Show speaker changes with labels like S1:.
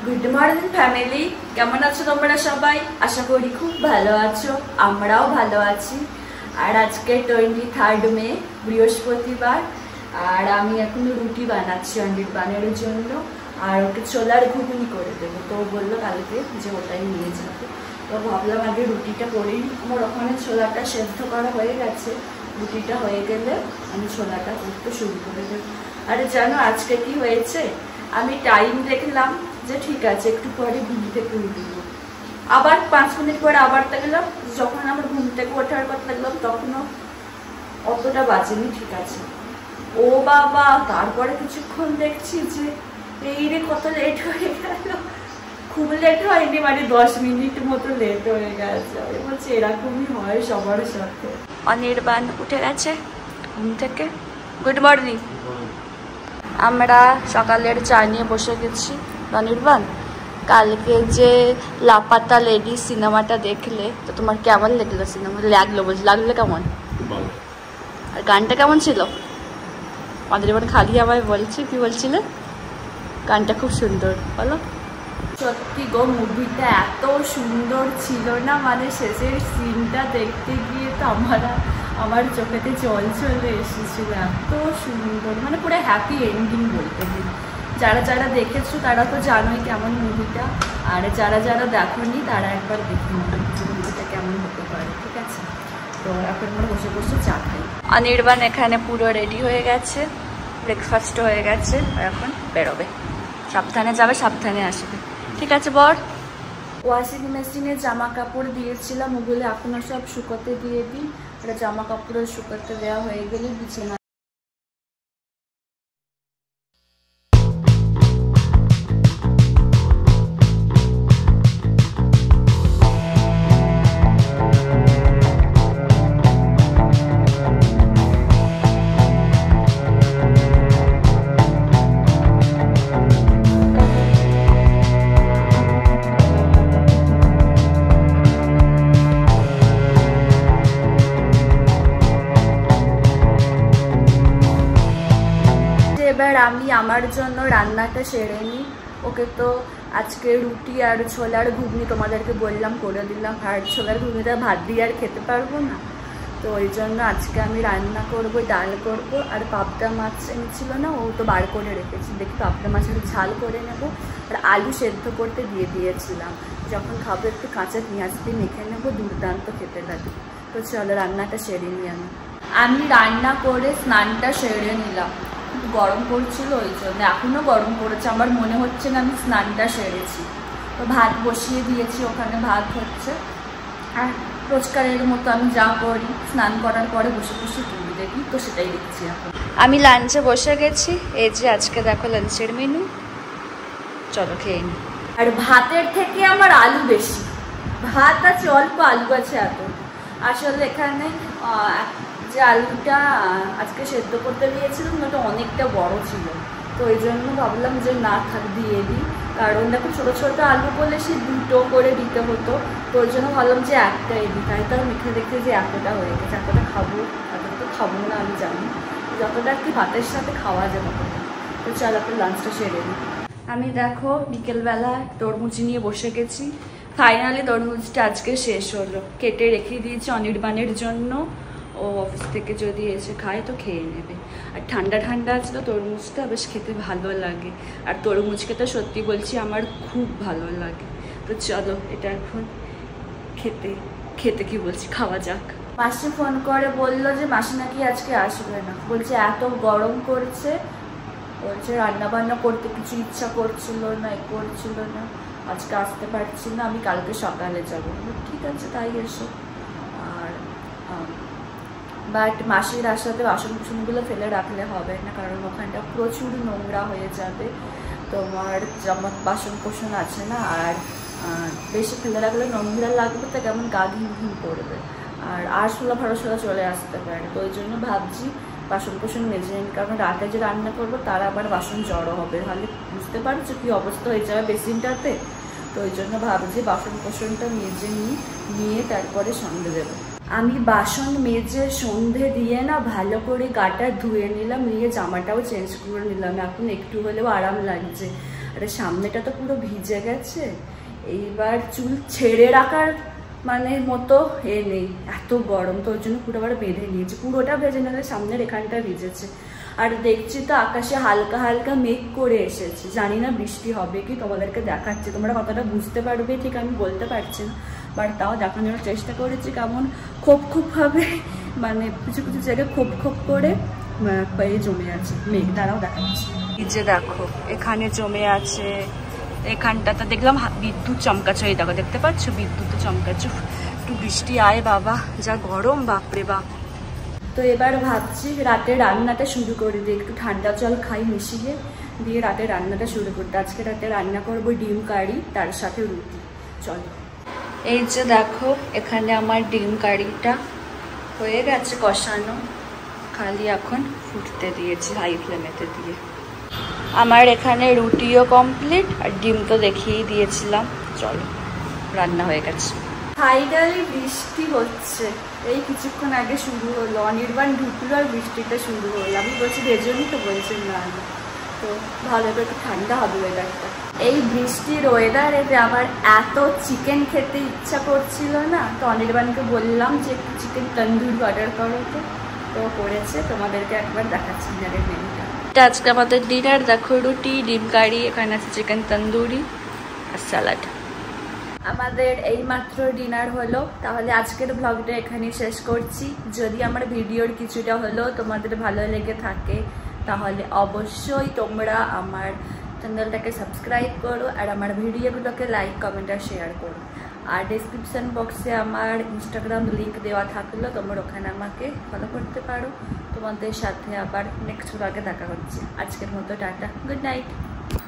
S1: Good morning family, কেমন আছো তোমরা সবাই? আশা করি খুব ভালো আছো, আমরাও ভালো আছি। আর আজকে 23 মে, বৃহস্পতিবার। আর আমি এখন রুটি বানাচ্ছি অনির্বাণের জন্য, আর ওকে ছোলার ঘুগনি করে দেবো। তো বললো কালকে যে ওটাই নিয়ে যাবে, তো ভাবলাম আগে রুটিটা করেই। আমার ওখানে ছোলাটা সেদ্ধ করা হয়ে গেছে, রুটিটা হয়ে গেলে আমি ছোলাটা করতে শুরু করে দেবো। আরে জানো আজকে কি হয়েছে? আমি টাইম দেখলাম যে ঠিক আছে একটু পরে ঘুম থেকে উঠব, আবার 5 মিনিট পরে আবার দেখলাম, যখন আমার ঘুম থেকে ওঠার কথা দেখলাম তখনও অতটা বাজেনি, ঠিক আছে। ও বাবা, তারপরে কিছুক্ষণ দেখছি যে এই রে কত লেট হয়ে গেল। খুব লেট হয়নি, মানে 10 মিনিট মতো লেট হয়ে গেছে। আমি বলছি এরকমই হয় সবার সাথে। অনির্বাণ উঠে গেছে ঘুম থেকে। Good morning. আমরা সকালের চা নিয়ে বসে গেছি। অনির্বাণ, কালকে যে লাপাতা লেডি সিনেমাটা দেখলে, তো তোমার কেমন লাগলো সিনেমা? লাগলো কেমন? আর গানটা কেমন ছিল? অনির্বাণ খালি আমায় বলছে, কি বলছিলে? গানটা খুব সুন্দর, বলো। সত্যি গো, মুভিটা এত সুন্দর ছিল না, মানে শেষের সিনটা দেখতে গিয়ে তো আমার চোখেতে জল চলে এসেছিল। এত সুন্দর, মানে পুরো হ্যাপি এন্ডিং বলতে গেলে। যারা যারা দেখেছো তারা তো জানোই কেমন মুভিটা, আর যারা যারা দেখোনি তারা একবার দেখে নেবে যে মুভিটা কেমন হতে পারে, ঠিক আছে? তো এখন আমরা বসে বসে চা খাই। অনির্বাণ এখানে পুরো রেডি হয়ে গেছে, ব্রেকফাস্ট হয়ে গেছে, এখন বেরোবে। সাবধানে যাবে, সাবধানে আসবে, ঠিক আছে বর? ওয়াশিং মেশিনে জামা কাপড় দিয়েছিলাম, ওগুলো এখনো সব শুকোতে দিয়ে দিই। এটা জামা কাপড় শুকোতে দেওয়া হয়ে গেলে বিছানা। এবার আমি আমার জন্য রান্নাটা সেরে নিই। ওকে তো আজকে রুটি আর ছোলার ঘুগনি তোমাদেরকে বললাম করে দিলাম, আর ছোলার ঘুগনিটা ভাত দিয়ে আর খেতে পারবো না, তো ওই জন্য আজকে আমি রান্না করব, ডাল করব। আর পাবদা মাছ এনেছিল না, ও তো বার করে রেখেছি, দেখি পাবদা মাছের ঝাল করে নেব। আর আলু সেদ্ধ করতে দিয়ে দিয়েছিলাম, যখন খাবো একটু কাঁচা পেঁয়াজ দিয়ে মেখে নেবো, দুর্দান্ত খেতে লাগে। তো চলো রান্নাটা সেরে নিই। আমি রান্না করে স্নানটা সেরে নিলাম, গরম পড়ছিল ওই জন্য, এখনো গরম পড়েছে, আমার মনে হচ্ছে না আমি স্নানটা সেরেছি। তো ভাত বসিয়ে দিয়েছি, ওখানে ভাত হচ্ছে। আর রোজকারের মতো আমি যা করি, স্নান করার পরে বসে বসে টিভি দেখি, তো সেটাই দেখছি এখন। আমি লাঞ্চে বসে গেছি, এই যে আজকে দেখো লাঞ্চের মেনু, চলো খেয়ে নিই। আর ভাতের থেকে আমার আলু বেশি, ভাত আছে অল্প, আলু আছে এত। আসলে এখানে যে আলুটা আজকে সেদ্ধ করতে দিয়েছিলাম ওটা অনেকটা বড় ছিল, তো ওই জন্য ভাবলাম যে না থাক, দিয়ে দিই। কারণ দেখো ছোটো ছোটো আলু বলে সে 2টো করে দিতে হতো, তো ওই জন্য ভাবলাম যে একটাই দিই। তাই তার মেখে দেখে যে এতটা হয়ে গেছে, এতটা খাবো, এতটা তো খাবো না আমি জানি, যতটা আর কি ভাতের সাথে খাওয়া যাবে ততটা। তো চল আপনার লাঞ্চটা সেরে নিই। আমি দেখো বিকেলবেলা তরমুজ নিয়ে বসে গেছি। ফাইনালি তরমুজটা আজকে শেষ হলো, কেটে রেখে দিয়েছি অনির্বাণের জন্য, ও অফিস থেকে যদি এসে খায় তো খেয়ে নেবে। আর ঠান্ডা ঠান্ডা আছে তো তরমুজটা বেশ খেতে ভালো লাগে, আর তরমুজ খেতে সত্যি বলছি আমার খুব ভালো লাগে। তো চলো এটা এখন খেতে কি বলছি, খাওয়া যাক। মাসি ফোন করে বললো যে মাসি নাকি আজকে আসবে না, বলছে এত গরম করছে, বলছে রান্না বান্না করতে কিছু ইচ্ছা করছিল না, আজকে আসতে পারছি না, আমি কালকে সকালে যাবো। ঠিক আছে তাই এসো। আর বাট মাসির আসাতে বাসন কুসনগুলো ফেলে রাখলে হবে না, কারণ ওখানটা প্রচুর নোংরা হয়ে যাবে। তোমার জামা বাসন কুসন আছে না, আর বেশি ফেলে রাখলে নোংরা লাগবে, তো কেমন গা ঘিম ঘিম করবে, আর আরশোলা ফারশোলা চলে আসতে পারে। তো ওই জন্য ভাবছি বাসন কুসন মেজে নিই, কারণ রাতে যে রান্না করবো তার আবার বাসন জড়ো হবে, তাহলে বুঝতে পারছো কী অবস্থা হয়ে যাবে বেসিনটাতে। তো ওই জন্য ভাবছি বাসন কুসনটা মেজে নিয়ে তারপরে সন্ধে দেবো। আমি বাসন মেজে সন্ধে দিয়ে না ভালো করে গাটা ধুয়ে নিলাম, নিয়ে জামাটাও চেঞ্জ করে নিলাম, এখন একটু হলেও আরাম লাগছে। আরে সামনেটা তো পুরো ভিজে গেছে, এইবার চুল ছেড়ে রাখার মানে মতো নেই, এত গরম, তো ওর জন্য পুরো আবার বেঁধে নিয়েছে, পুরোটা ভেজে নিলে সামনের এখানটা ভিজেছে। আর দেখছি তো আকাশে হালকা হালকা মেঘ করে এসেছে, জানি না বৃষ্টি হবে কি, তোমাদেরকে দেখাচ্ছি, তোমরা কতটা বুঝতে পারবে ঠিক আমি বলতে পারছি না, বাট তাও দেখানোর চেষ্টা করেছি কেমন খোপ খোপ ভাবে, মানে কিছু কিছু জায়গায় খোপ খোপ করে পায়ে জমে আছে মেঘ, দ্বারাও দেখাচ্ছি। এই যে দেখো এখানে জমে আছে, এখানটাতে দেখলাম বিদ্যুৎ চমকাচ্ছে, এই দেখো দেখতে পাচ্ছ বিদ্যুৎ চমকাচ্ছে, একটু বৃষ্টি আয় বাবা, যা গরম বাপরে বাপ। তো এবার ভাবছি রাতে রান্নাটা শুরু করে দিই, একটু ঠান্ডা জল খাই মিশিয়ে দিয়ে রাতে রান্নাটা শুরু করতে। আজকে রাতে রান্না করবো ডিম কারি, তার সাথে রুটি। চলো, এই যে দেখো এখানে আমার ডিম কারিটা হয়ে গেছে কষানো, খালি এখন ফুটতে দিয়েছি হাই ফ্লেমেতে দিয়ে। আমার এখানে রুটিও কমপ্লিট আর ডিম তো দেখিয়েই দিয়েছিলাম। চলো, রান্না হয়ে গেছে। ফাইনালি বৃষ্টি হচ্ছে, এই কিছুক্ষণ আগে শুরু হলো, অনির্বাণ ঢুকলো আর বৃষ্টিটা শুরু হলো। আমি বলছি ভেজনই তো বলছেন না, তো ভালো করে একটু ঠান্ডা হবে ওয়েদারটা। এই বৃষ্টির ওয়েদারে যে আমার এত চিকেন খেতে ইচ্ছা করছিল না, তো অনির্বাণকে বললাম যে একটু চিকেন তন্দুরি অর্ডার করো, তো করেছে, তোমাদেরকে একবার দেখাচ্ছি ডিনারের মেনুটা। আজকে আমাদের ডিনার দেখো, রুটি ডিম কারি, এখানে আছে চিকেন তন্দুরি আর স্যালাড। আমাদের এইমাত্র ডিনার হলো, তাহলে আজকের ব্লগটা এখানেই শেষ করছি। যদি আমার ভিডিওর কিছুটা হলো তোমাদের ভালো লেগে থাকে তাহলে অবশ্যই তোমরা আমার চ্যানেলটাকে সাবস্ক্রাইব করো আর আমার ভিডিওগুলোকে লাইক কমেন্ট আর শেয়ার করো। আর ডেসক্রিপশন বক্সে আমার ইনস্টাগ্রাম লিঙ্ক দেওয়া থাকলো, তোমরা ওখানে আমাকে ফলো করতে পারো। তোমাদের সাথে আবার নেক্সট ব্লগে দেখা হচ্ছে। আজকের মতো টাটা, গুড নাইট।